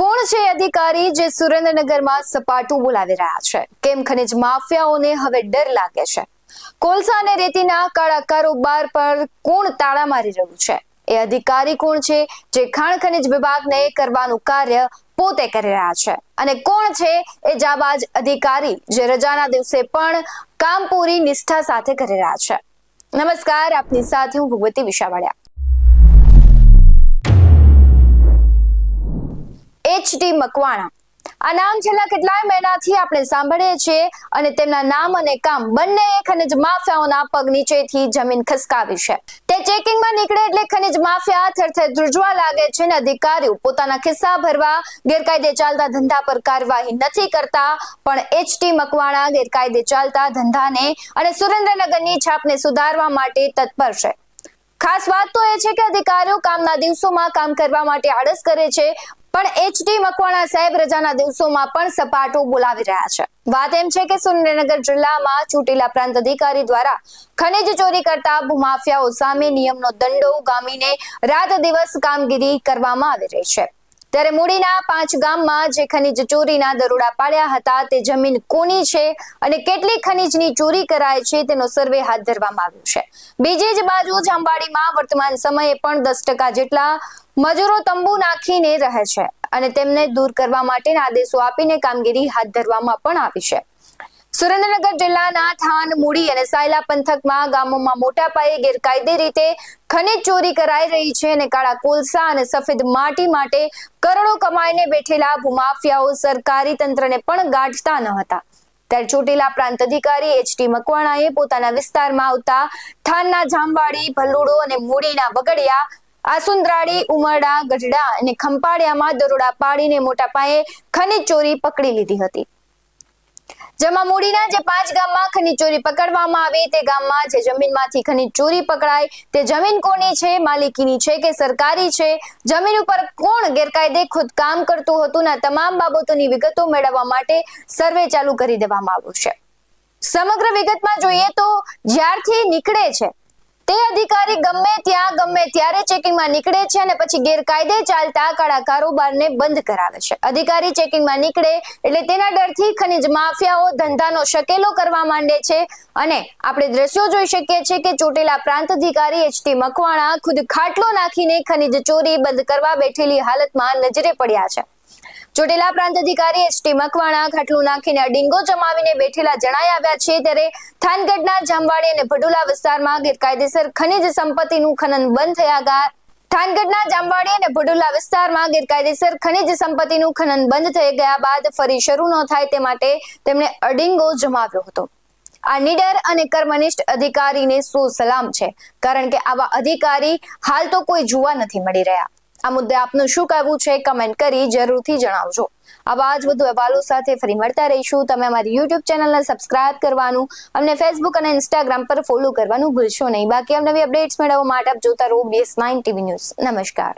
કોણ છે અધિકારી જે સુરેન્દ્રનગરમાં સપાટું બોલાવી રહ્યા છે? કેમ ખનિજ માફિયાઓને હવે ડર લાગે છે? કોલસા અને રેતીના કાળા કારોબાર પર કોણ તાળા મારી રહ્યું છે? એ અધિકારી કોણ છે જે ખાણ ખનિજ વિભાગને કરવાનું કાર્ય પોતે કરી રહ્યા છે? અને કોણ છે એ જાબાજ અધિકારી જે રજાના દિવસે પણ કામ પૂરી નિષ્ઠા સાથે કરી રહ્યા છે? નમસ્કાર, આપની સાથે હું ભગવતી વિશાવાડિયા। એચ.ટી. મકવાણા આ નામ છેલ્લા કેટલાય મહિનાથી આપણે સાંભળીએ છીએ અને તેમના નામ અને કામ બંને ખનિજ માફિયાઓના પગ નીચેથી જમીન ખસકાવી છે। તે ચેકિંગમાં નીકળે એટલે ખનિજ માફિયા થરથર ધ્રુજવા લાગે છે અને અધિકારીઓ પોતાના ખિસ્સા ભરવા ગેરકાયદે ચાલતા ધંધા પર કાર્યવાહી નથી કરતા, પણ એચ.ટી. મકવાણા ગેરકાયદે ચાલતા ધંધાને અને સુરેન્દ્રનગરની છાપને સુધારવા માટે તત્પર છે। ખાસ વાત તો એ છે કે અધિકારીઓ કામના દિવસોમાં કામ કરવા માટે આળસ કરે છે, પણ એચ.ટી. મકવાણા સાહેબ રજાના દિવસોમાં પણ સપાટું બોલાવી રહ્યા છે। વાત એમ છે કે સુરેન્દ્રનગર જિલ્લામાં ચૂંટેલા પ્રાંત અધિકારી દ્વારા ખનિજ ચોરી કરતા ભૂમાફિયાઓ સામે નિયમનો દંડો ઉગામીને રાત દિવસ કામગીરી કરવામાં આવી રહી છે। ત્યારે મૂડીના 5 ગામમાં જે ખનિજ ચોરીના દરોડા પાડ્યા હતા તે જમીન કોની છે અને કેટલી ખનિજની ચોરી કરાય છે તેનો સર્વે હાથ ધરવામાં આવ્યો છે। બીજી જ બાજુ જામવાડીમાં વર્તમાન સમયે પણ 10% જેટલા મજૂરો તંબુ નાખીને રહે છે અને તેમને દૂર કરવા માટેના આદેશો આપીને કામગીરી હાથ ધરવામાં પણ આવી છે। સુરેન્દ્રનગર જિલ્લાના થાન, મૂડી અને સાયલા પંથકમાં ગામોમાં મોટા પાયે ગેરકાયદે રીતે ખનિજ ચોરી કરાઈ રહી છે અને કાળા કોલસા અને સફેદ માટી માટે કરોડો કમાઈને બેઠેલા ભૂમાફિયાઓ સરકારી તંત્રને પણ ગાંઠતા ન હતા। ત્યારે ચૂંટેલા પ્રાંત અધિકારી એચ.ટી. મકવાણાએ પોતાના વિસ્તારમાં આવતા થાનના જામવાડી, ભલ્લુડો અને મૂડીના વગડિયા, આસુંદરાળી, ઉમરડા, ગઢડા અને ખંપાળિયામાં દરોડા પાડીને મોટા પાયે ખનિજ ચોરી પકડી લીધી હતી। જેમાં મૂડીના જે 5 ગામમાં ખનિજ ચોરી પકડવામાં આવી તે ગામમાં જે જમીનમાંથી ખનિજ ચોરી પકડાય તે જમીન કોની છે, માલિકીની છે કે સરકારી છે, જમીન ઉપર કોણ ગેરકાયદે ખોદકામ કરતું હતું ના તમામ બાબતોની વિગતો મેળવવા માટે સર્વે ચાલુ કરી દેવામાં આવ્યું છે। સમગ્ર વિગતમાં જોઈએ તો જ્યારથી નીકળે છે તે અધિકારી ગમે ત્યાં ગમે ત્યારે ચેકિંગમાં નીકળે છે અને પછી ગેરકાયદે ચાલતા કાળા કારોબારને બંધ કરાવે છે। અધિકારી ચેકિંગમાં નીકળે એટલે તેના ડરથી ખનિજ માફિયાઓ ધંધાનો શકેલો કરવા માંડે છે અને આપણે દ્રશ્યો જોઈ શકીએ છીએ કે ચોટેલા પ્રાંત અધિકારી એચ.ટી. મકવાણા ખુદ ખાટલો નાખીને ખનિજ ચોરી બંધ કરવા બેઠેલી હાલતમાં નજરે પડ્યા છે। ચોટેલા પ્રાંત અધિકારી એચ.ટી. મકવાણા ખાટલું નાખીને અડીંગો જમાવીને બેઠેલા જણાઈ આવ્યા છે। ત્યારે થાનગઢના જામવાડી અને ભડુલા વિસ્તારમાં ગેરકાયદેસર ખનિજ સંપત્તિનું ખનન બંધ થયા થાનગઢના જામવાડી અને ભડુલા વિસ્તારમાં ગેરકાયદેસર ખનિજ સંપત્તિનું ખનન બંધ થઈ ગયા બાદ ફરી શરૂ ન થાય તે માટે તેમણે અડીંગો જમાવ્યો હતો। આ નીડર અને કર્મનિષ્ઠ અધિકારીને સો સલામ છે, કારણ કે આવા અધિકારી હાલ તો કોઈ જોવા નથી મળી રહ્યા। આ મુદ્દે આપનું શું કહેવું છે કમેન્ટ કરી જરૂરથી જણાવજો। આવા જ વધુ અહેવાલો સાથે ફરી મળતા રહીશું। તમે અમારી YouTube ચેનલને સબસ્ક્રાઇબ કરવાનું, અમને Facebook અને Instagram પર ફોલો કરવાનું ભૂલશો નહીં। બાકી નવી અપડેટ્સ મેળવવા માટે આપ જોતા રહો BS9 TV ન્યૂઝ। નમસ્કાર।